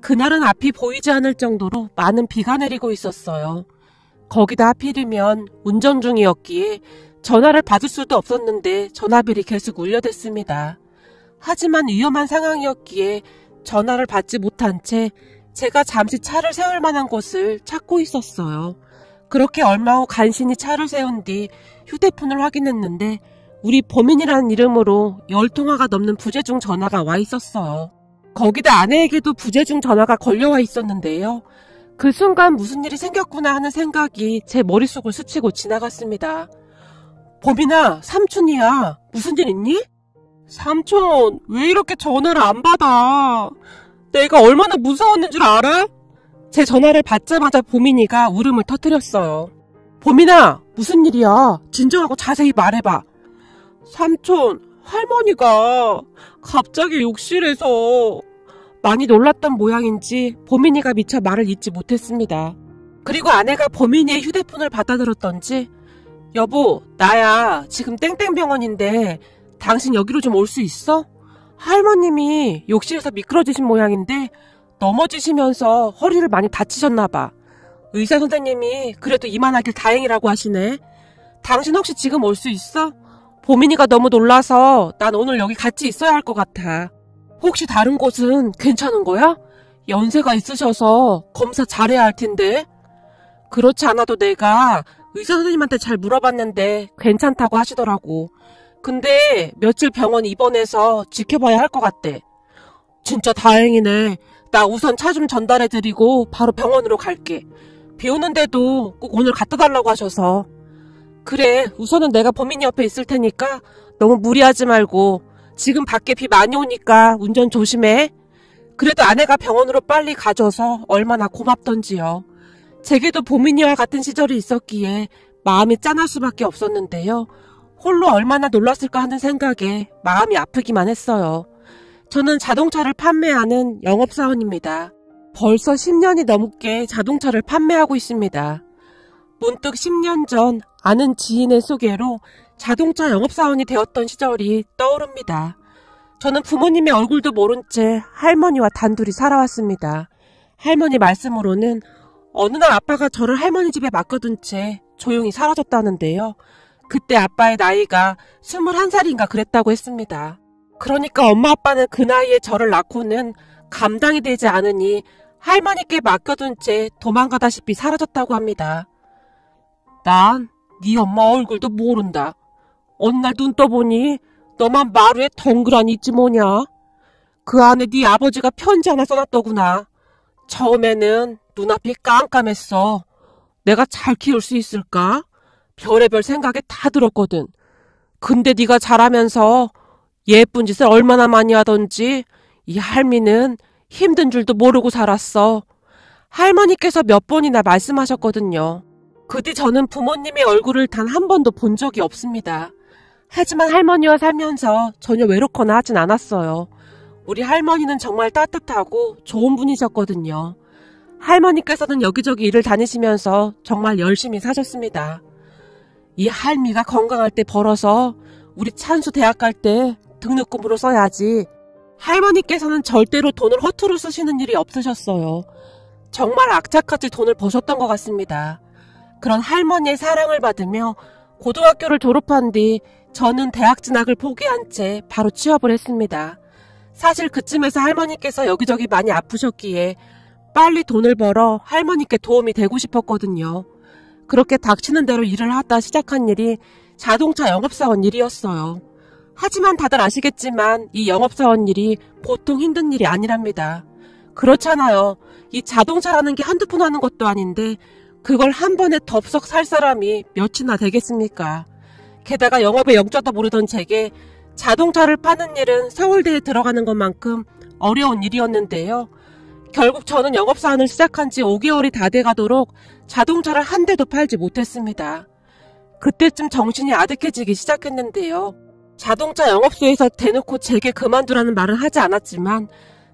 그날은 앞이 보이지 않을 정도로 많은 비가 내리고 있었어요. 거기다 하필이면 운전 중이었기에 전화를 받을 수도 없었는데 전화벨이 계속 울려댔습니다. 하지만 위험한 상황이었기에 전화를 받지 못한 채 제가 잠시 차를 세울 만한 곳을 찾고 있었어요. 그렇게 얼마 후 간신히 차를 세운 뒤 휴대폰을 확인했는데 우리 범인이라는 이름으로 10통화가 넘는 부재중 전화가 와 있었어요. 거기다 아내에게도 부재중 전화가 걸려와 있었는데요. 그 순간 무슨 일이 생겼구나 하는 생각이 제 머릿속을 스치고 지나갔습니다. 범인아, 삼촌이야. 무슨 일 있니? 삼촌, 왜 이렇게 전화를 안 받아? 내가 얼마나 무서웠는 줄 알아? 제 전화를 받자마자 보민이가 울음을 터뜨렸어요. 범인아, 무슨 일이야? 진정하고 자세히 말해봐. 삼촌, 할머니가 갑자기 욕실에서... 많이 놀랐던 모양인지 보민이가 미처 말을 잇지 못했습니다. 그리고 아내가 보민이의 휴대폰을 받아들었던지 여보, 나야. 지금 땡땡병원인데 당신 여기로 좀 올 수 있어? 할머님이 욕실에서 미끄러지신 모양인데 넘어지시면서 허리를 많이 다치셨나봐. 의사 선생님이 그래도 이만하길 다행이라고 하시네. 당신 혹시 지금 올 수 있어? 보민이가 너무 놀라서 난 오늘 여기 같이 있어야 할 것 같아. 혹시 다른 곳은 괜찮은 거야? 연세가 있으셔서 검사 잘해야 할 텐데. 그렇지 않아도 내가 의사 선생님한테 잘 물어봤는데 괜찮다고 하시더라고. 근데 며칠 병원 입원해서 지켜봐야 할 것 같대. 진짜 다행이네. 나 우선 차 좀 전달해드리고 바로 병원으로 갈게. 비 오는데도 꼭 오늘 갖다 달라고 하셔서. 그래, 우선은 내가 범인이 옆에 있을 테니까 너무 무리하지 말고 지금 밖에 비 많이 오니까 운전 조심해. 그래도 아내가 병원으로 빨리 가줘서 얼마나 고맙던지요. 제게도 보민이와 같은 시절이 있었기에 마음이 짠할 수밖에 없었는데요. 홀로 얼마나 놀랐을까 하는 생각에 마음이 아프기만 했어요. 저는 자동차를 판매하는 영업사원입니다. 벌써 10년이 넘게 자동차를 판매하고 있습니다. 문득 10년 전 아는 지인의 소개로 자동차 영업사원이 되었던 시절이 떠오릅니다. 저는 부모님의 얼굴도 모른 채 할머니와 단둘이 살아왔습니다. 할머니 말씀으로는 어느 날 아빠가 저를 할머니 집에 맡겨둔 채 조용히 사라졌다는데요. 그때 아빠의 나이가 21살인가 그랬다고 했습니다. 그러니까 엄마 아빠는 그 나이에 저를 낳고는 감당이 되지 않으니 할머니께 맡겨둔 채 도망가다시피 사라졌다고 합니다. 난 네 엄마 얼굴도 모른다. 어느 날 눈 떠보니 너만 마루에 덩그러니 있지 뭐냐. 그 안에 네 아버지가 편지 하나 써놨더구나. 처음에는 눈앞이 깜깜했어. 내가 잘 키울 수 있을까? 별의별 생각이 다 들었거든. 근데 네가 자라면서 예쁜 짓을 얼마나 많이 하던지 이 할미는 힘든 줄도 모르고 살았어. 할머니께서 몇 번이나 말씀하셨거든요. 그 뒤 저는 부모님의 얼굴을 단 한 번도 본 적이 없습니다. 하지만 할머니와 살면서 전혀 외롭거나 하진 않았어요. 우리 할머니는 정말 따뜻하고 좋은 분이셨거든요. 할머니께서는 여기저기 일을 다니시면서 정말 열심히 사셨습니다. 이 할미가 건강할 때 벌어서 우리 찬수 대학 갈 때 등록금으로 써야지. 할머니께서는 절대로 돈을 허투루 쓰시는 일이 없으셨어요. 정말 악착같이 돈을 버셨던 것 같습니다. 그런 할머니의 사랑을 받으며 고등학교를 졸업한 뒤 저는 대학 진학을 포기한 채 바로 취업을 했습니다. 사실 그쯤에서 할머니께서 여기저기 많이 아프셨기에 빨리 돈을 벌어 할머니께 도움이 되고 싶었거든요. 그렇게 닥치는 대로 일을 하다 시작한 일이 자동차 영업사원 일이었어요. 하지만 다들 아시겠지만 이 영업사원 일이 보통 힘든 일이 아니랍니다. 그렇잖아요. 이 자동차라는 게 한두 푼 하는 것도 아닌데 그걸 한 번에 덥석 살 사람이 몇이나 되겠습니까? 게다가 영업의 영자도 모르던 제게 자동차를 파는 일은 서울대에 들어가는 것만큼 어려운 일이었는데요. 결국 저는 영업사원을 시작한 지 5개월이 다 돼가도록 자동차를 한 대도 팔지 못했습니다. 그때쯤 정신이 아득해지기 시작했는데요. 자동차 영업소에서 대놓고 제게 그만두라는 말은 하지 않았지만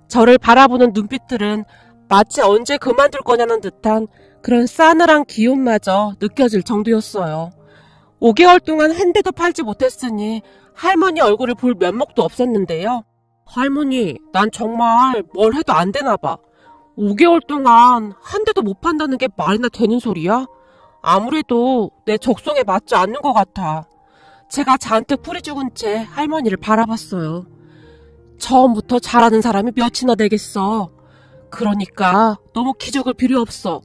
저를 바라보는 눈빛들은 마치 언제 그만둘 거냐는 듯한 그런 싸늘한 기운마저 느껴질 정도였어요. 5개월 동안 한 대도 팔지 못했으니 할머니 얼굴을 볼 면목도 없었는데요. 할머니, 난 정말 뭘 해도 안 되나 봐. 5개월 동안 한 대도 못 판다는 게 말이나 되는 소리야? 아무래도 내 적성에 맞지 않는 것 같아. 제가 잔뜩 풀이 죽은 채 할머니를 바라봤어요. 처음부터 잘하는 사람이 몇이나 되겠어. 그러니까 너무 기죽을 필요 없어.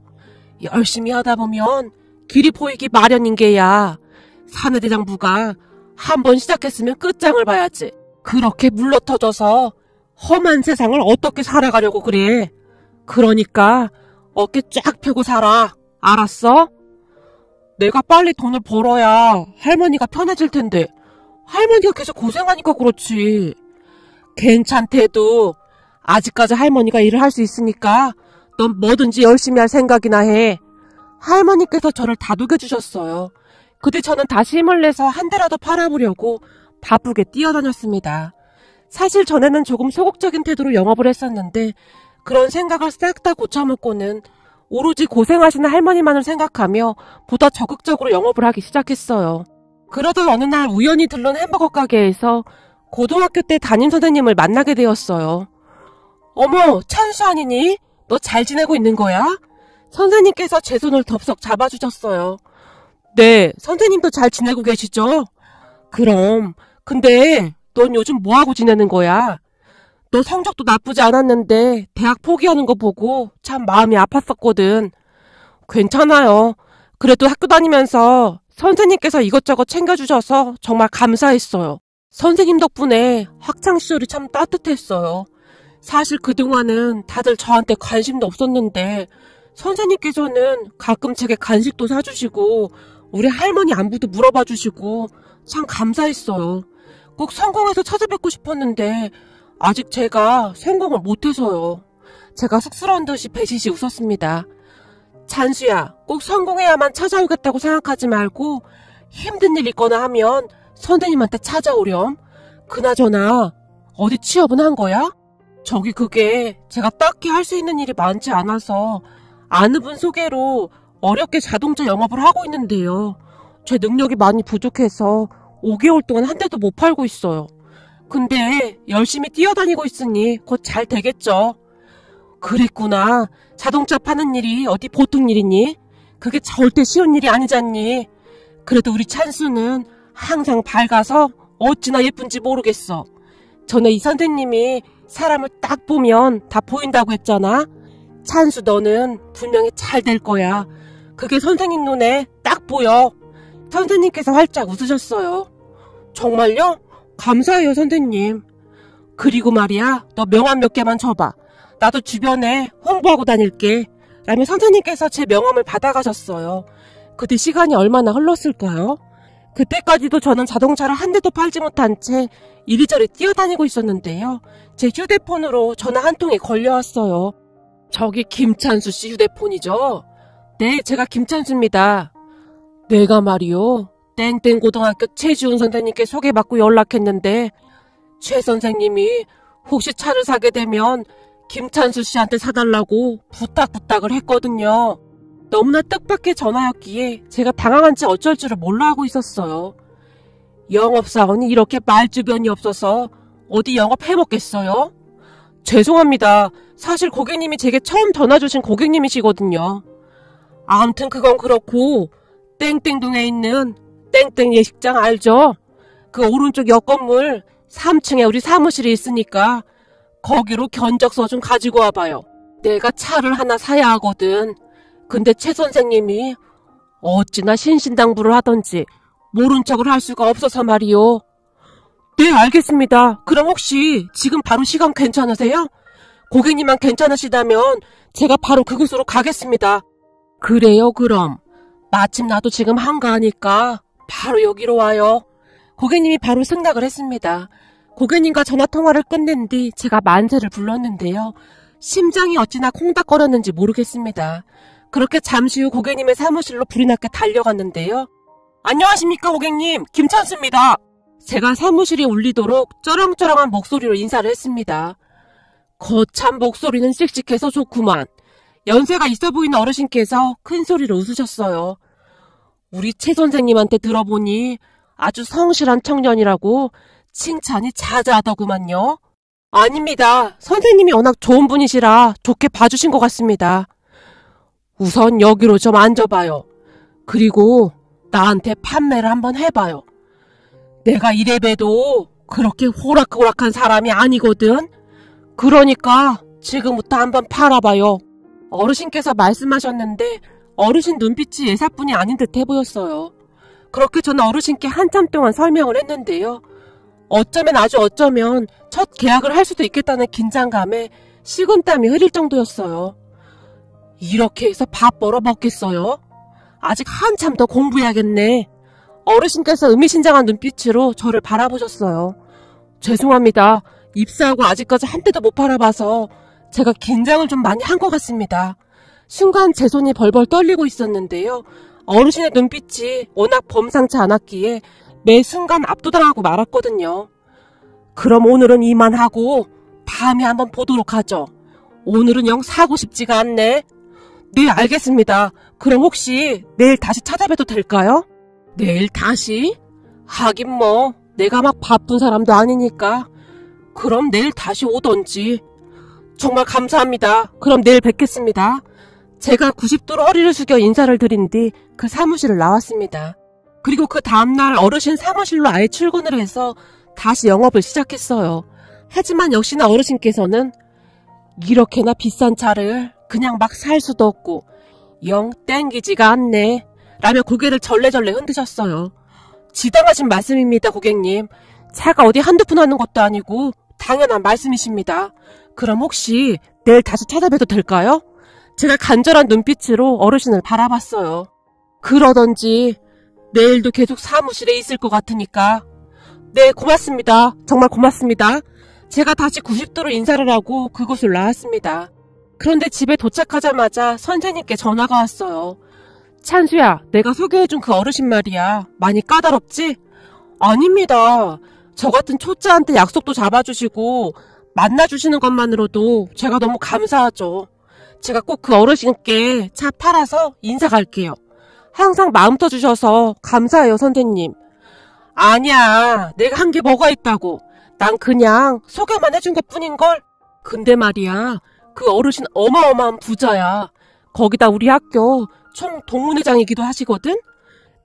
열심히 하다 보면 길이 보이기 마련인 게야. 사내대장부가 한 번 시작했으면 끝장을 봐야지. 그렇게 물러터져서 험한 세상을 어떻게 살아가려고 그래. 그러니까 어깨 쫙 펴고 살아. 알았어? 내가 빨리 돈을 벌어야 할머니가 편해질 텐데 할머니가 계속 고생하니까 그렇지. 괜찮대도 아직까지 할머니가 일을 할 수 있으니까 넌 뭐든지 열심히 할 생각이나 해. 할머니께서 저를 다독여 주셨어요. 그때 저는 다시 힘을 내서 한 대라도 팔아보려고 바쁘게 뛰어다녔습니다. 사실 전에는 조금 소극적인 태도로 영업을 했었는데 그런 생각을 싹 다 고쳐먹고는 오로지 고생하시는 할머니만을 생각하며 보다 적극적으로 영업을 하기 시작했어요. 그러던 어느 날 우연히 들른 햄버거 가게에서 고등학교 때 담임 선생님을 만나게 되었어요. 어머, 찬수 아니니? 너 잘 지내고 있는 거야? 선생님께서 제 손을 덥석 잡아주셨어요. 네, 선생님도 잘 지내고 계시죠? 그럼, 근데 넌 요즘 뭐하고 지내는 거야? 너 성적도 나쁘지 않았는데 대학 포기하는 거 보고 참 마음이 아팠었거든. 괜찮아요. 그래도 학교 다니면서 선생님께서 이것저것 챙겨주셔서 정말 감사했어요. 선생님 덕분에 학창시절이 참 따뜻했어요. 사실 그동안은 다들 저한테 관심도 없었는데 선생님께서는 가끔 제게 간식도 사주시고 우리 할머니 안부도 물어봐 주시고 참 감사했어요. 꼭 성공해서 찾아뵙고 싶었는데 아직 제가 성공을 못해서요. 제가 쑥스러운 듯이 배시시 웃었습니다. 찬수야, 꼭 성공해야만 찾아오겠다고 생각하지 말고 힘든 일 있거나 하면 선생님한테 찾아오렴. 그나저나 어디 취업은 한 거야? 저기 그게 제가 딱히 할 수 있는 일이 많지 않아서 아는 분 소개로 어렵게 자동차 영업을 하고 있는데요. 제 능력이 많이 부족해서 5개월 동안 한 대도 못 팔고 있어요. 근데 열심히 뛰어다니고 있으니 곧 잘 되겠죠. 그랬구나. 자동차 파는 일이 어디 보통 일이니? 그게 절대 쉬운 일이 아니잖니. 그래도 우리 찬수는 항상 밝아서 어찌나 예쁜지 모르겠어. 전에 이 선생님이 사람을 딱 보면 다 보인다고 했잖아. 찬수 너는 분명히 잘 될 거야. 그게 선생님 눈에 딱 보여. 선생님께서 활짝 웃으셨어요. 정말요? 감사해요 선생님. 그리고 말이야, 너 명함 몇 개만 줘봐. 나도 주변에 홍보하고 다닐게. 라며 선생님께서 제 명함을 받아가셨어요. 그때 시간이 얼마나 흘렀을까요? 그때까지도 저는 자동차를 한 대도 팔지 못한 채 이리저리 뛰어다니고 있었는데요. 제 휴대폰으로 전화 한 통이 걸려왔어요. 저기 김찬수 씨 휴대폰이죠? 네, 제가 김찬수입니다. 내가 말이요. 땡땡 고등학교 최지훈 선생님께 소개받고 연락했는데 최 선생님이 혹시 차를 사게 되면 김찬수 씨한테 사달라고 부탁을 했거든요. 너무나 뜻밖의 전화였기에 제가 당황한지 어쩔 줄을 몰라 하고 있었어요. 영업사원이 이렇게 말주변이 없어서 어디 영업해먹겠어요? 죄송합니다. 사실 고객님이 제게 처음 전화 주신 고객님이시거든요. 아무튼 그건 그렇고 땡땡동에 있는 땡땡 예식장 알죠? 그 오른쪽 옆 건물 3층에 우리 사무실이 있으니까 거기로 견적서 좀 가지고 와봐요. 내가 차를 하나 사야 하거든. 근데 최 선생님이 어찌나 신신당부를 하던지 모른 척을 할 수가 없어서 말이요. 네, 알겠습니다. 그럼 혹시 지금 바로 시간 괜찮으세요? 고객님만 괜찮으시다면 제가 바로 그곳으로 가겠습니다. 그래요, 그럼. 마침 나도 지금 한가하니까 바로 여기로 와요. 고객님이 바로 승낙을 했습니다. 고객님과 전화통화를 끝낸 뒤 제가 만세를 불렀는데요. 심장이 어찌나 콩닥거렸는지 모르겠습니다. 그렇게 잠시 후 고객님의 사무실로 불이 났게 달려갔는데요. 안녕하십니까 고객님, 김찬수입니다. 제가 사무실에 울리도록 쩌렁쩌렁한 목소리로 인사를 했습니다. 거참 목소리는 씩씩해서 좋구만. 연세가 있어 보이는 어르신께서 큰 소리로 웃으셨어요. 우리 최 선생님한테 들어보니 아주 성실한 청년이라고 칭찬이 자자하더구만요. 아닙니다. 선생님이 워낙 좋은 분이시라 좋게 봐주신 것 같습니다. 우선 여기로 좀 앉아봐요. 그리고 나한테 판매를 한번 해봐요. 내가 이래봬도 그렇게 호락호락한 사람이 아니거든. 그러니까 지금부터 한번 팔아봐요. 어르신께서 말씀하셨는데 어르신 눈빛이 예사뿐이 아닌 듯 해보였어요. 그렇게 저는 어르신께 한참 동안 설명을 했는데요. 어쩌면 아주 어쩌면 첫 계약을 할 수도 있겠다는 긴장감에 식은땀이 흐릴 정도였어요. 이렇게 해서 밥 벌어 먹겠어요? 아직 한참 더 공부해야겠네. 어르신께서 의미심장한 눈빛으로 저를 바라보셨어요. 죄송합니다. 입사하고 아직까지 한 대도 못 팔아봐서 제가 긴장을 좀 많이 한 것 같습니다. 순간 제 손이 벌벌 떨리고 있었는데요. 어르신의 눈빛이 워낙 범상치 않았기에 매 순간 압도당하고 말았거든요. 그럼 오늘은 이만하고 다음에 한번 보도록 하죠. 오늘은 영 사고 싶지가 않네. 네, 알겠습니다. 그럼 혹시 내일 다시 찾아뵈도 될까요? 내일 다시? 하긴 뭐 내가 막 바쁜 사람도 아니니까. 그럼 내일 다시 오던지. 정말 감사합니다. 그럼 내일 뵙겠습니다. 제가 90도로 허리를 숙여 인사를 드린 뒤 그 사무실을 나왔습니다. 그리고 그 다음날 어르신 사무실로 아예 출근을 해서 다시 영업을 시작했어요. 하지만 역시나 어르신께서는 이렇게나 비싼 차를 그냥 막 살 수도 없고 영 땡기지가 않네 라며 고개를 절레절레 흔드셨어요. 지당하신 말씀입니다, 고객님. 차가 어디 한두 푼 하는 것도 아니고 당연한 말씀이십니다. 그럼 혹시 내일 다시 찾아뵈도 될까요? 제가 간절한 눈빛으로 어르신을 바라봤어요. 그러던지 내일도 계속 사무실에 있을 것 같으니까. 네, 고맙습니다. 정말 고맙습니다. 제가 다시 90도로 인사를 하고 그곳을 나왔습니다. 그런데 집에 도착하자마자 선생님께 전화가 왔어요. 찬수야, 내가 소개해준 그 어르신 말이야. 많이 까다롭지? 아닙니다. 저 같은 초짜한테 약속도 잡아주시고 만나주시는 것만으로도 제가 너무 감사하죠. 제가 꼭 그 어르신께 차 팔아서 인사 갈게요. 항상 마음 떠주셔서 감사해요, 선생님. 아니야, 내가 한 게 뭐가 있다고. 난 그냥 소개만 해준 것뿐인걸. 근데 말이야, 그 어르신 어마어마한 부자야. 거기다 우리 학교 총 동문회장이기도 하시거든?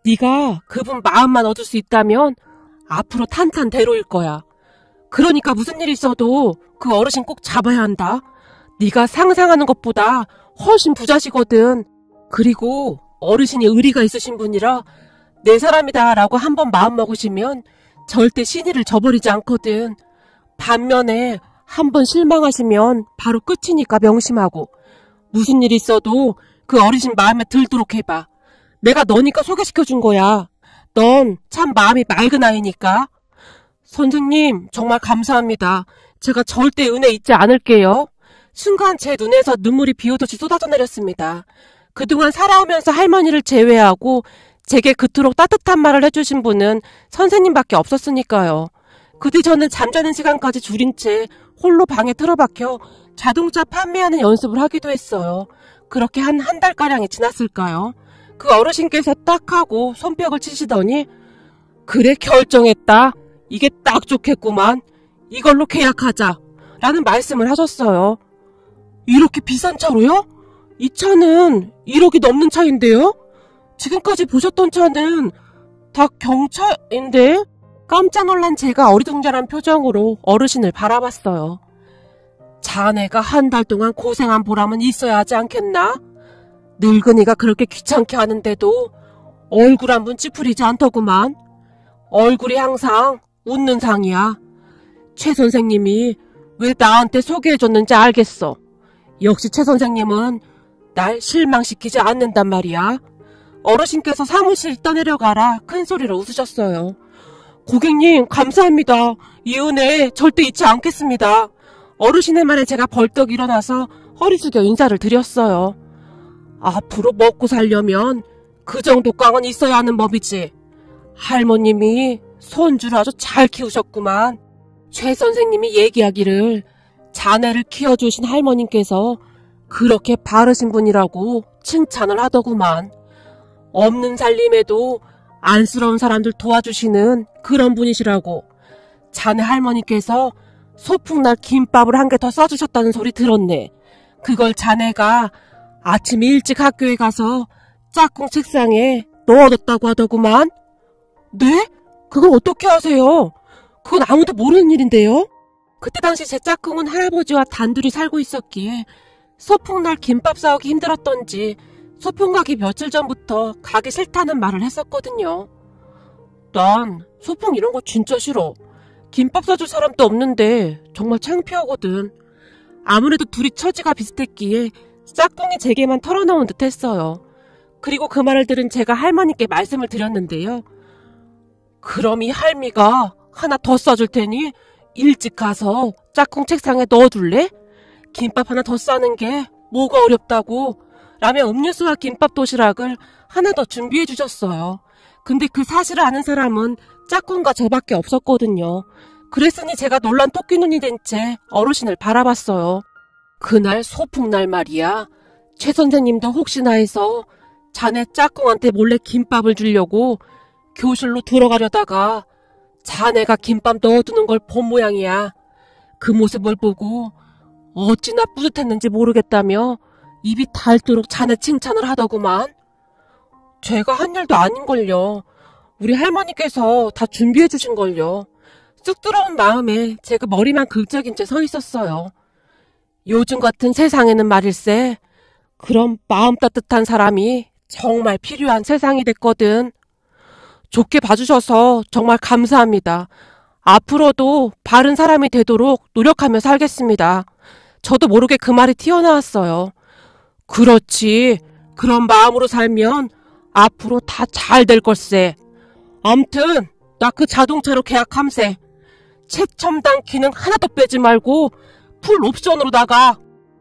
네가 그분 마음만 얻을 수 있다면 앞으로 탄탄대로일 거야. 그러니까 무슨 일 있어도 그 어르신 꼭 잡아야 한다. 네가 상상하는 것보다 훨씬 부자시거든. 그리고 어르신이 의리가 있으신 분이라 내 사람이다 라고 한번 마음먹으시면 절대 신의를 저버리지 않거든. 반면에 한번 실망하시면 바로 끝이니까 명심하고 무슨 일 있어도 그 어르신 마음에 들도록 해봐. 내가 너니까 소개시켜준 거야. 넌 참 마음이 맑은 아이니까. 선생님, 정말 감사합니다. 제가 절대 은혜 잊지 않을게요. 순간 제 눈에서 눈물이 비오듯이 쏟아져 내렸습니다. 그동안 살아오면서 할머니를 제외하고 제게 그토록 따뜻한 말을 해주신 분은 선생님밖에 없었으니까요. 그 뒤 저는 잠자는 시간까지 줄인 채 홀로 방에 틀어박혀 자동차 판매하는 연습을 하기도 했어요. 그렇게 한 달가량이 지났을까요? 그 어르신께서 딱 하고 손뼉을 치시더니 그래, 결정했다. 이게 딱 좋겠구만. 이걸로 계약하자 라는 말씀을 하셨어요. 이렇게 비싼 차로요? 이 차는 1억이 넘는 차인데요? 지금까지 보셨던 차는 다 경차인데? 깜짝 놀란 제가 어리둥절한 표정으로 어르신을 바라봤어요. 자네가 한 달 동안 고생한 보람은 있어야 하지 않겠나? 늙은이가 그렇게 귀찮게 하는데도 얼굴 한 번 찌푸리지 않더구만. 얼굴이 항상 웃는 상이야. 최 선생님이 왜 나한테 소개해줬는지 알겠어. 역시 최 선생님은 날 실망시키지 않는단 말이야. 어르신께서 사무실 떠내려가라 큰 소리로 웃으셨어요. 고객님, 감사합니다. 이 은혜 절대 잊지 않겠습니다. 어르신의 말에 제가 벌떡 일어나서 허리 숙여 인사를 드렸어요. 앞으로 먹고 살려면 그 정도 깡은 있어야 하는 법이지. 할머님이 손주를 아주 잘 키우셨구만. 최 선생님이 얘기하기를 자네를 키워주신 할머님께서 그렇게 바르신 분이라고 칭찬을 하더구만. 없는 살림에도 안쓰러운 사람들 도와주시는 그런 분이시라고. 자네 할머니께서 소풍날 김밥을 한 개 더 싸주셨다는 소리 들었네. 그걸 자네가 아침 일찍 학교에 가서 짝꿍 책상에 넣어뒀다고 하더구만. 네? 그걸 어떻게 아세요? 그건 아무도 모르는 일인데요. 그때 당시 제 짝꿍은 할아버지와 단둘이 살고 있었기에 소풍날 김밥 싸우기 힘들었던지 소풍 가기 며칠 전부터 가기 싫다는 말을 했었거든요. 난 소풍 이런 거 진짜 싫어. 김밥 싸줄 사람도 없는데 정말 창피하거든. 아무래도 둘이 처지가 비슷했기에 짝꿍이 제게만 털어놓은 듯 했어요. 그리고 그 말을 들은 제가 할머니께 말씀을 드렸는데요. 그럼 이 할미가 하나 더 싸줄 테니 일찍 가서 짝꿍 책상에 넣어둘래? 김밥 하나 더 싸는 게 뭐가 어렵다고 라며 음료수와 김밥 도시락을 하나 더 준비해 주셨어요. 근데 그 사실을 아는 사람은 짝꿍과 저밖에 없었거든요. 그랬으니 제가 놀란 토끼눈이 된 채 어르신을 바라봤어요. 그날 소풍날 말이야. 최 선생님도 혹시나 해서 자네 짝꿍한테 몰래 김밥을 주려고 교실로 들어가려다가 자네가 김밥 넣어두는 걸 본 모양이야. 그 모습을 보고 어찌나 뿌듯했는지 모르겠다며 입이 닳도록 자네 칭찬을 하더구만. 제가 한 일도 아닌걸요. 우리 할머니께서 다 준비해 주신걸요. 쑥스러운 마음에 제가 머리만 긁적인 채 서 있었어요. 요즘 같은 세상에는 말일세, 그런 마음 따뜻한 사람이 정말 필요한 세상이 됐거든. 좋게 봐주셔서 정말 감사합니다. 앞으로도 바른 사람이 되도록 노력하며 살겠습니다. 저도 모르게 그 말이 튀어나왔어요. 그렇지. 그런 마음으로 살면 앞으로 다 잘 될 걸세. 암튼 나 그 자동차로 계약함세. 최첨단 기능 하나도 빼지 말고 풀 옵션으로다가.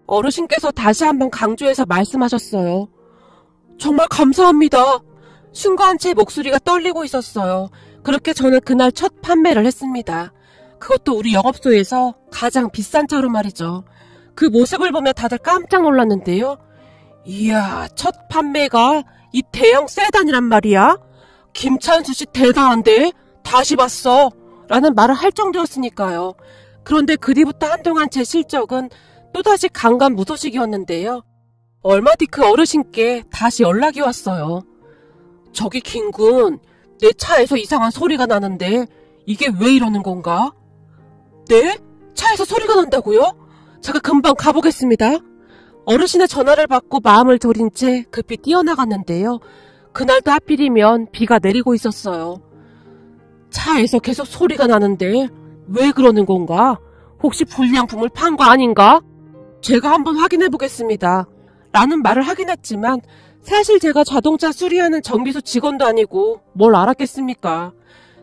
어르신께서 다시 한번 강조해서 말씀하셨어요. 정말 감사합니다. 순간 제 목소리가 떨리고 있었어요. 그렇게 저는 그날 첫 판매를 했습니다. 그것도 우리 영업소에서 가장 비싼 차로 말이죠. 그 모습을 보며 다들 깜짝 놀랐는데요. 이야, 첫 판매가 이 대형 세단이란 말이야? 김찬수 씨 대단한데? 다시 봤어. 라는 말을 할 정도였으니까요. 그런데 그 뒤부터 한동안 제 실적은 또다시 강간무소식이었는데요. 얼마 뒤 그 어르신께 다시 연락이 왔어요. 저기 김군, 내 차에서 이상한 소리가 나는데 이게 왜 이러는 건가? 네? 차에서 소리가 난다고요? 제가 금방 가보겠습니다. 어르신의 전화를 받고 마음을 졸인 채 급히 뛰어나갔는데요. 그날도 하필이면 비가 내리고 있었어요. 차에서 계속 소리가 나는데 왜 그러는 건가? 혹시 불량품을 판 거 아닌가? 제가 한번 확인해 보겠습니다. 라는 말을 하긴 했지만 사실 제가 자동차 수리하는 정비소 직원도 아니고 뭘 알았겠습니까?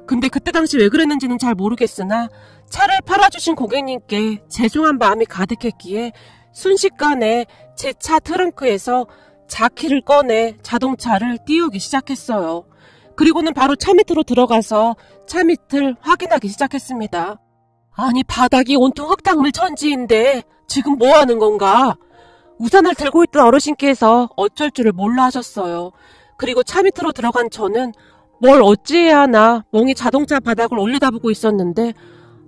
근데 그때 당시 왜 그랬는지는 잘 모르겠으나 차를 팔아주신 고객님께 죄송한 마음이 가득했기에 순식간에 제 차 트렁크에서 자키를 꺼내 자동차를 띄우기 시작했어요. 그리고는 바로 차 밑으로 들어가서 차 밑을 확인하기 시작했습니다. 아니, 바닥이 온통 흙탕물 천지인데 지금 뭐 하는 건가? 우산을 들고 있던 어르신께서 어쩔 줄을 몰라 하셨어요. 그리고 차 밑으로 들어간 저는 뭘 어찌해야 하나 멍이 자동차 바닥을 올려다보고 있었는데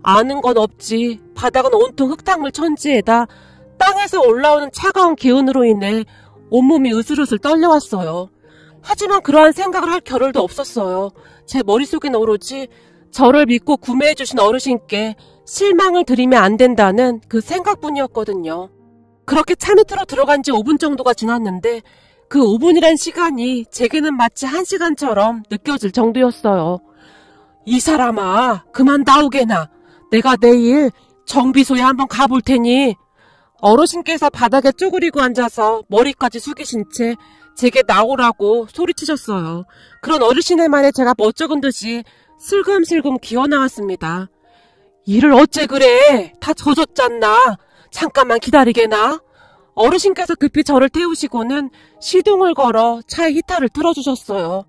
아는 건 없지. 바닥은 온통 흙탕물 천지에다 땅에서 올라오는 차가운 기운으로 인해 온몸이 으슬으슬 떨려왔어요. 하지만 그러한 생각을 할 겨를도 없었어요. 제 머릿속엔 오로지 저를 믿고 구매해주신 어르신께 실망을 드리면 안 된다는 그 생각뿐이었거든요. 그렇게 차 밑으로 들어간 지 5분 정도가 지났는데 그 5분이란 시간이 제게는 마치 1시간처럼 느껴질 정도였어요. 이 사람아, 그만 나오게나. 내가 내일 정비소에 한번 가볼 테니. 어르신께서 바닥에 쪼그리고 앉아서 머리까지 숙이신 채 제게 나오라고 소리치셨어요. 그런 어르신의 말에 제가 멋쩍은 듯이 슬금슬금 기어나왔습니다. 일을 어째 그래? 다 젖었잖나. 잠깐만 기다리게나. 어르신께서 급히 저를 태우시고는 시동을 걸어 차의 히터를 틀어주셨어요.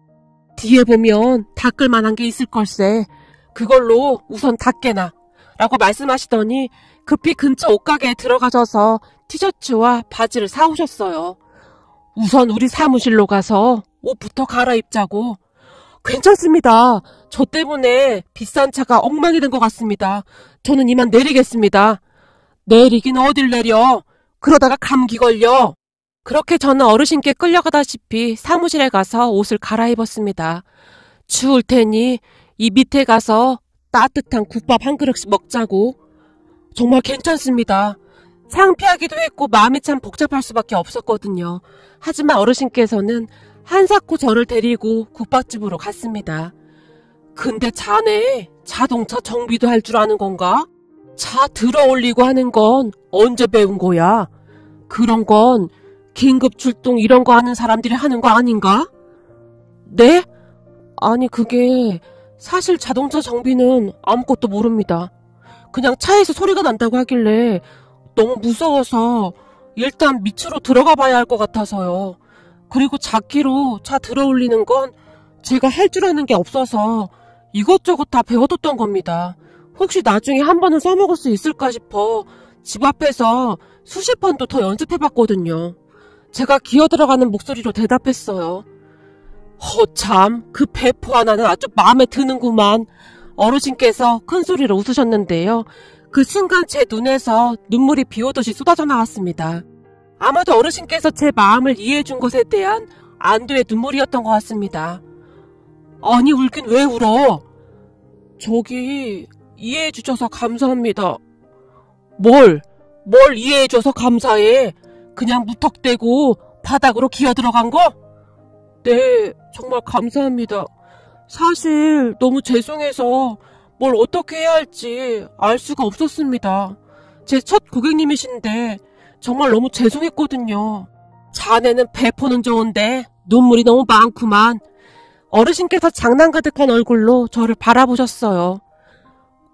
뒤에 보면 닦을 만한 게 있을 걸세. 그걸로 우선 닦게나. 라고 말씀하시더니 급히 근처 옷가게에 들어가셔서 티셔츠와 바지를 사오셨어요. 우선 우리 사무실로 가서 옷부터 갈아입자고. 괜찮습니다. 저 때문에 비싼 차가 엉망이 된 것 같습니다. 저는 이만 내리겠습니다. 내리긴 어딜 내려. 그러다가 감기 걸려. 그렇게 저는 어르신께 끌려가다시피 사무실에 가서 옷을 갈아입었습니다. 추울 테니 이 밑에 가서 따뜻한 국밥 한 그릇씩 먹자고. 정말 괜찮습니다. 창피하기도 했고 마음이 참 복잡할 수밖에 없었거든요. 하지만 어르신께서는 한사코 저를 데리고 국밥집으로 갔습니다. 근데 자네 자동차 정비도 할 줄 아는 건가? 차 들어 올리고 하는 건 언제 배운 거야? 그런 건 긴급 출동 이런 거 하는 사람들이 하는 거 아닌가? 네? 아니 그게 사실 자동차 정비는 아무것도 모릅니다. 그냥 차에서 소리가 난다고 하길래 너무 무서워서 일단 밑으로 들어가 봐야 할 것 같아서요. 그리고 자키로 차 들어 올리는 건 제가 할 줄 아는 게 없어서 이것저것 다 배워뒀던 겁니다. 혹시 나중에 한 번은 써먹을 수 있을까 싶어 집 앞에서 수십 번도 더 연습해봤거든요. 제가 기어들어가는 목소리로 대답했어요. 허참, 그 배포 하나는 아주 마음에 드는구만. 어르신께서 큰 소리로 웃으셨는데요. 그 순간 제 눈에서 눈물이 비 오듯이 쏟아져 나왔습니다. 아마도 어르신께서 제 마음을 이해해준 것에 대한 안도의 눈물이었던 것 같습니다. 아니 울긴 왜 울어? 저기 이해해주셔서 감사합니다. 뭘 이해해줘서 감사해? 그냥 무턱대고 바닥으로 기어들어간 거? 네, 정말 감사합니다. 사실 너무 죄송해서 뭘 어떻게 해야 할지 알 수가 없었습니다. 제 첫 고객님이신데 정말 너무 죄송했거든요. 자네는 배포는 좋은데 눈물이 너무 많구만. 어르신께서 장난 가득한 얼굴로 저를 바라보셨어요.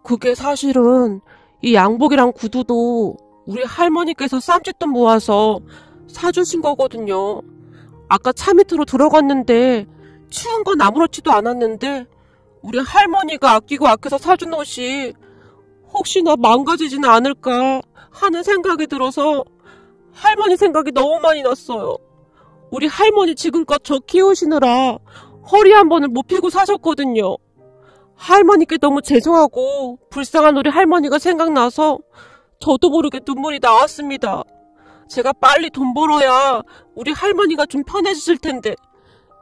그게 사실은 이 양복이랑 구두도 우리 할머니께서 쌈짓돈 모아서 사주신 거거든요. 아까 차 밑으로 들어갔는데 추운 건 아무렇지도 않았는데 우리 할머니가 아끼고 아껴서 사준 옷이 혹시나 망가지지는 않을까 하는 생각이 들어서 할머니 생각이 너무 많이 났어요. 우리 할머니 지금껏 저 키우시느라 허리 한 번을 못 펴고 사셨거든요. 할머니께 너무 죄송하고 불쌍한 우리 할머니가 생각나서 저도 모르게 눈물이 나왔습니다. 제가 빨리 돈 벌어야 우리 할머니가 좀 편해지실 텐데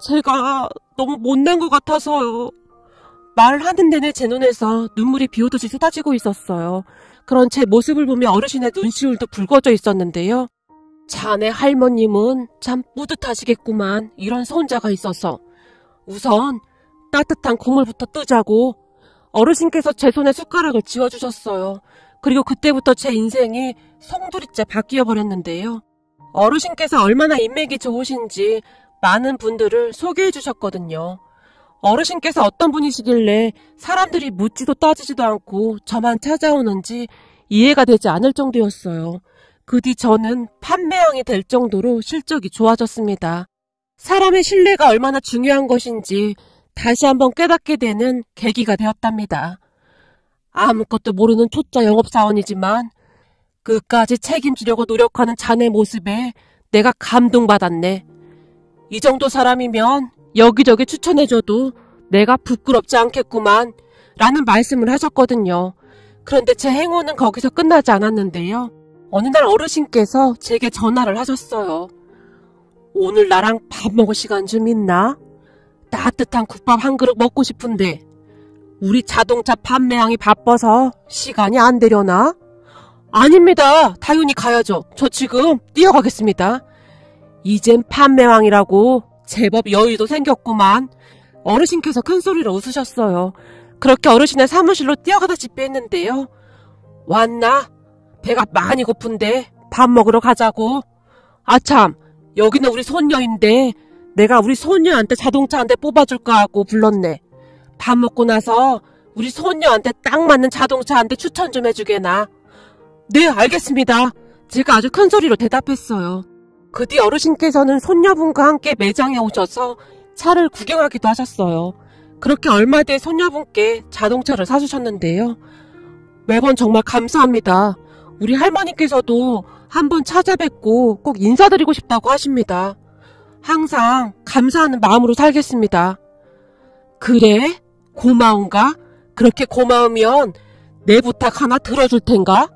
제가 너무 못난 것 같아서요. 말하는 내내 제 눈에서 눈물이 비오듯이 쏟아지고 있었어요. 그런 제 모습을 보며 어르신의 눈시울도 붉어져 있었는데요. 자네 할머님은 참 뿌듯하시겠구만. 이런 손자가 있어서. 우선 따뜻한 국물부터 뜨자고 어르신께서 제 손에 숟가락을 쥐어주셨어요. 그리고 그때부터 제 인생이 송두리째 바뀌어 버렸는데요. 어르신께서 얼마나 인맥이 좋으신지 많은 분들을 소개해 주셨거든요. 어르신께서 어떤 분이시길래 사람들이 묻지도 따지지도 않고 저만 찾아오는지 이해가 되지 않을 정도였어요. 그 뒤 저는 판매왕이 될 정도로 실적이 좋아졌습니다. 사람의 신뢰가 얼마나 중요한 것인지 다시 한번 깨닫게 되는 계기가 되었답니다. 아무것도 모르는 초짜 영업사원이지만 끝까지 책임지려고 노력하는 자네 모습에 내가 감동받았네. 이 정도 사람이면 여기저기 추천해줘도 내가 부끄럽지 않겠구만 라는 말씀을 하셨거든요. 그런데 제 행운은 거기서 끝나지 않았는데요. 어느 날 어르신께서 제게 전화를 하셨어요. 오늘 나랑 밥 먹을 시간 좀 있나? 따뜻한 국밥 한 그릇 먹고 싶은데 우리 자동차 판매왕이 바빠서 시간이 안 되려나? 아닙니다. 당연히 가야죠. 저 지금 뛰어가겠습니다. 이젠 판매왕이라고 제법 여유도 생겼구만. 어르신께서 큰 소리로 웃으셨어요. 그렇게 어르신의 사무실로 뛰어가다시피 했는데요. 왔나? 배가 많이 고픈데 밥 먹으러 가자고. 아참, 여기는 우리 손녀인데 내가 우리 손녀한테 자동차 한 대 뽑아줄까 하고 불렀네. 밥 먹고 나서 우리 손녀한테 딱 맞는 자동차 한 대 추천 좀 해주게나. 네, 알겠습니다. 제가 아주 큰 소리로 대답했어요. 그 뒤 어르신께서는 손녀분과 함께 매장에 오셔서 차를 구경하기도 하셨어요. 그렇게 얼마 뒤에 손녀분께 자동차를 사주셨는데요. 매번 정말 감사합니다. 우리 할머니께서도 한번 찾아뵙고 꼭 인사드리고 싶다고 하십니다. 항상 감사하는 마음으로 살겠습니다. 그래? 고마운가? 그렇게 고마우면 내 부탁 하나 들어줄 텐가?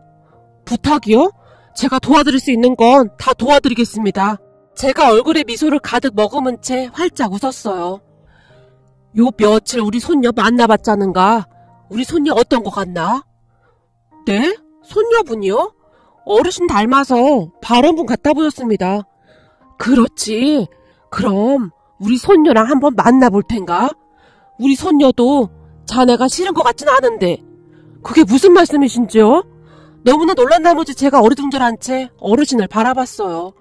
부탁이요? 제가 도와드릴 수 있는 건 다 도와드리겠습니다. 제가 얼굴에 미소를 가득 머금은 채 활짝 웃었어요. 요 며칠 우리 손녀 만나봤자는가? 우리 손녀 어떤 것 같나? 네? 손녀분이요? 어르신 닮아서 발언분 같아 보였습니다. 그렇지. 그럼 우리 손녀랑 한번 만나볼 텐가? 우리 손녀도 자네가 싫은 것 같진 않은데 그게 무슨 말씀이신지요? 너무나 놀란 나머지 제가 어리둥절한 채 어르신을 바라봤어요.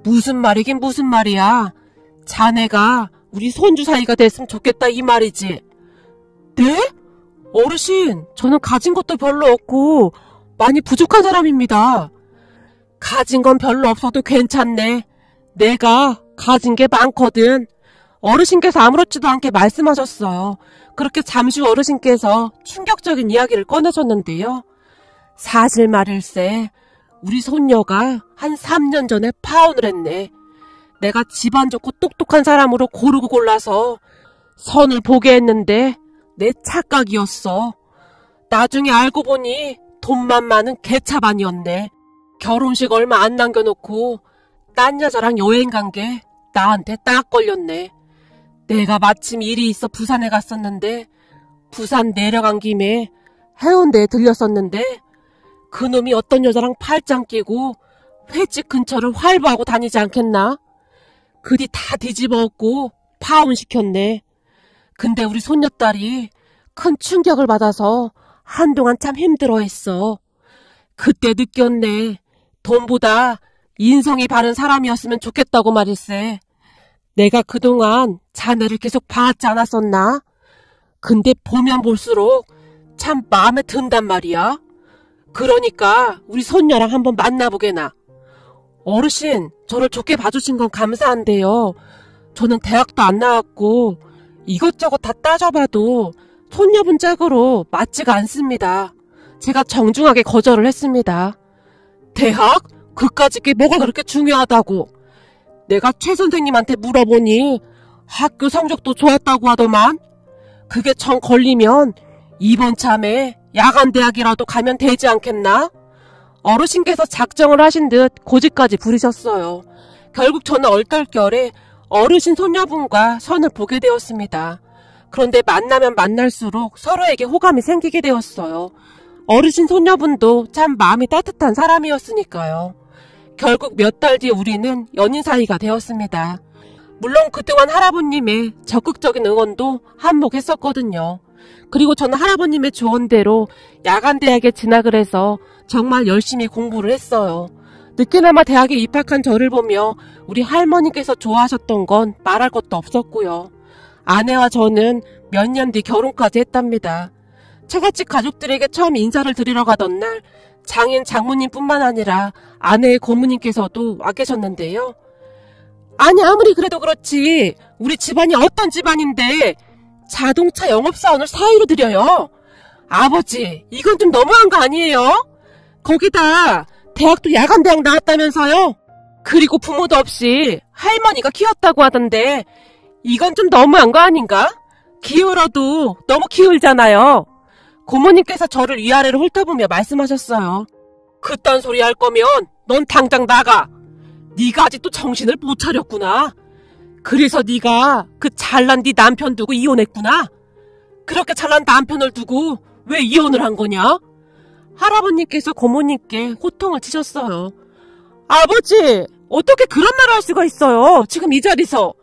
무슨 말이긴 무슨 말이야. 자네가 우리 손주 사이가 됐으면 좋겠다 이 말이지. 네? 어르신, 저는 가진 것도 별로 없고 많이 부족한 사람입니다. 가진 건 별로 없어도 괜찮네. 내가 가진 게 많거든. 어르신께서 아무렇지도 않게 말씀하셨어요. 그렇게 잠시 후 어르신께서 충격적인 이야기를 꺼내셨는데요. 사실 말일세, 우리 손녀가 한 3년 전에 파혼을 했네. 내가 집안 좋고 똑똑한 사람으로 고르고 골라서 선을 보게 했는데 내 착각이었어. 나중에 알고 보니 돈만 많은 개차반이었네. 결혼식 얼마 안 남겨놓고 딴 여자랑 여행 간 게 나한테 딱 걸렸네. 내가 마침 일이 있어 부산에 갔었는데 부산 내려간 김에 해운대에 들렸었는데 그놈이 어떤 여자랑 팔짱 끼고 횟집 근처를 활보하고 다니지 않겠나? 그 뒤 다 뒤집어 엎고 파혼시켰네. 근데 우리 손녀딸이 큰 충격을 받아서 한동안 참 힘들어했어. 그때 느꼈네. 돈보다 인성이 바른 사람이었으면 좋겠다고 말일세. 내가 그동안 자네를 계속 봐왔지 않았었나? 근데 보면 볼수록 참 마음에 든단 말이야. 그러니까 우리 손녀랑 한번 만나보게나. 어르신, 저를 좋게 봐주신 건 감사한데요. 저는 대학도 안 나왔고 이것저것 다 따져봐도 손녀분 짝으로 맞지가 않습니다. 제가 정중하게 거절을 했습니다. 대학? 그까짓 게 뭐가 그렇게 중요하다고. 내가 최 선생님한테 물어보니 학교 성적도 좋았다고 하더만. 그게 정 걸리면 이번 참에 야간대학이라도 가면 되지 않겠나? 어르신께서 작정을 하신 듯 고집까지 부리셨어요. 결국 저는 얼떨결에 어르신 손녀분과 선을 보게 되었습니다. 그런데 만나면 만날수록 서로에게 호감이 생기게 되었어요. 어르신 손녀분도 참 마음이 따뜻한 사람이었으니까요. 결국 몇 달 뒤에 우리는 연인 사이가 되었습니다. 물론 그동안 할아버님의 적극적인 응원도 한몫했었거든요. 그리고 저는 할아버님의 조언대로 야간대학에 진학을 해서 정말 열심히 공부를 했어요. 늦게나마 대학에 입학한 저를 보며 우리 할머니께서 좋아하셨던 건 말할 것도 없었고요. 아내와 저는 몇 년 뒤 결혼까지 했답니다. 처갓집 가족들에게 처음 인사를 드리러 가던 날 장인 장모님뿐만 아니라 아내의 고모님께서도 와 계셨는데요. 아니 아무리 그래도 그렇지 우리 집안이 어떤 집안인데 자동차 영업사원을 사위로 드려요. 아버지 이건 좀 너무한 거 아니에요? 거기다 대학도 야간대학 나왔다면서요? 그리고 부모도 없이 할머니가 키웠다고 하던데 이건 좀 너무한 거 아닌가? 기울어도 너무 기울잖아요. 고모님께서 저를 위아래로 훑어보며 말씀하셨어요. 그딴 소리 할 거면 넌 당장 나가. 네가 아직도 정신을 못 차렸구나. 그래서 네가 그 잘난 네 남편 두고 이혼했구나. 그렇게 잘난 남편을 두고 왜 이혼을 한 거냐? 할아버님께서 고모님께 호통을 치셨어요. 아버지, 어떻게 그런 말을 할 수가 있어요? 지금 이 자리에서.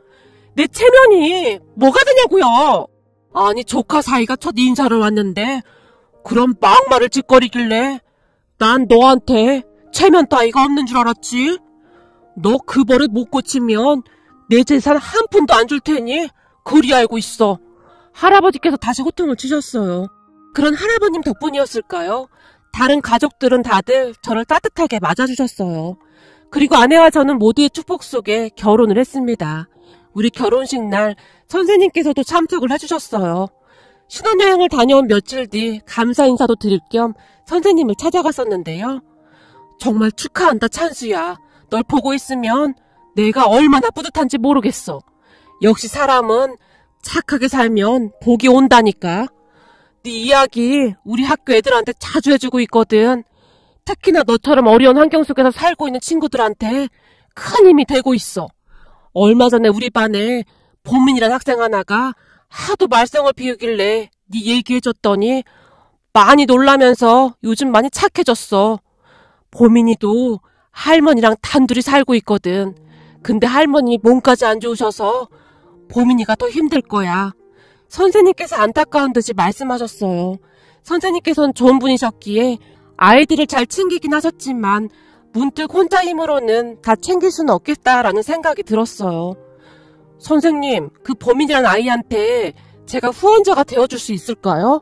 내 체면이 뭐가 되냐고요? 아니 조카 사이가 첫 인사를 왔는데 그런 막말을 짓거리길래 난 너한테 체면 따위가 없는 줄 알았지? 너 그 버릇 못 고치면 내 재산 한 푼도 안 줄 테니 그리 알고 있어. 할아버지께서 다시 호통을 치셨어요. 그런 할아버님 덕분이었을까요? 다른 가족들은 다들 저를 따뜻하게 맞아주셨어요. 그리고 아내와 저는 모두의 축복 속에 결혼을 했습니다. 우리 결혼식 날 선생님께서도 참석을 해주셨어요. 신혼여행을 다녀온 며칠 뒤 감사 인사도 드릴 겸 선생님을 찾아갔었는데요. 정말 축하한다 찬수야. 널 보고 있으면 내가 얼마나 뿌듯한지 모르겠어. 역시 사람은 착하게 살면 복이 온다니까. 네 이야기 우리 학교 애들한테 자주 해주고 있거든. 특히나 너처럼 어려운 환경 속에서 살고 있는 친구들한테 큰 힘이 되고 있어. 얼마 전에 우리 반에 보민이란 학생 하나가 하도 말썽을 피우길래 네 얘기해줬더니 많이 놀라면서 요즘 많이 착해졌어. 보민이도 할머니랑 단둘이 살고 있거든. 근데 할머니 몸까지 안 좋으셔서 보민이가 더 힘들 거야. 선생님께서 안타까운 듯이 말씀하셨어요. 선생님께서는 좋은 분이셨기에 아이들을 잘 챙기긴 하셨지만 문득 혼자 힘으로는 다 챙길 수는 없겠다라는 생각이 들었어요. 선생님, 그 보민이란 아이한테 제가 후원자가 되어줄 수 있을까요?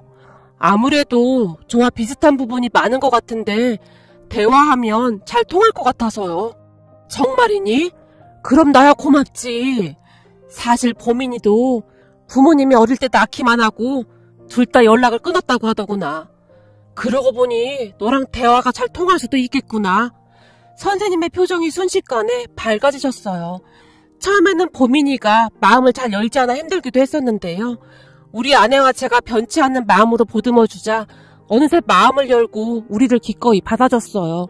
아무래도 저와 비슷한 부분이 많은 것 같은데 대화하면 잘 통할 것 같아서요. 정말이니? 그럼 나야 고맙지. 사실 보민이도 부모님이 어릴 때 낳기만 하고 둘 다 연락을 끊었다고 하더구나. 그러고 보니 너랑 대화가 잘 통할 수도 있겠구나. 선생님의 표정이 순식간에 밝아지셨어요. 처음에는 보민이가 마음을 잘 열지 않아 힘들기도 했었는데요. 우리 아내와 제가 변치 않는 마음으로 보듬어주자 어느새 마음을 열고 우리를 기꺼이 받아줬어요.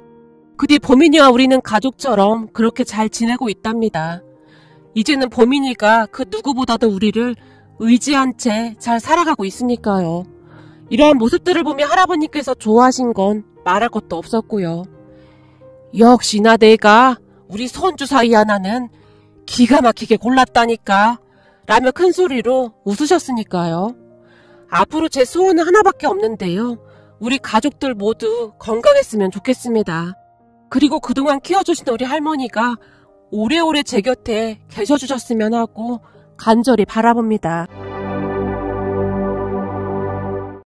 그 뒤 보민이와 우리는 가족처럼 그렇게 잘 지내고 있답니다. 이제는 보민이가 그 누구보다도 우리를 의지한 채 잘 살아가고 있으니까요. 이러한 모습들을 보며 할아버님께서 좋아하신 건 말할 것도 없었고요. 역시나 내가 우리 손주 사이 하나는 기가 막히게 골랐다니까 라며 큰 소리로 웃으셨으니까요. 앞으로 제 소원은 하나밖에 없는데요. 우리 가족들 모두 건강했으면 좋겠습니다. 그리고 그동안 키워주신 우리 할머니가 오래오래 제 곁에 계셔주셨으면 하고 간절히 바라봅니다.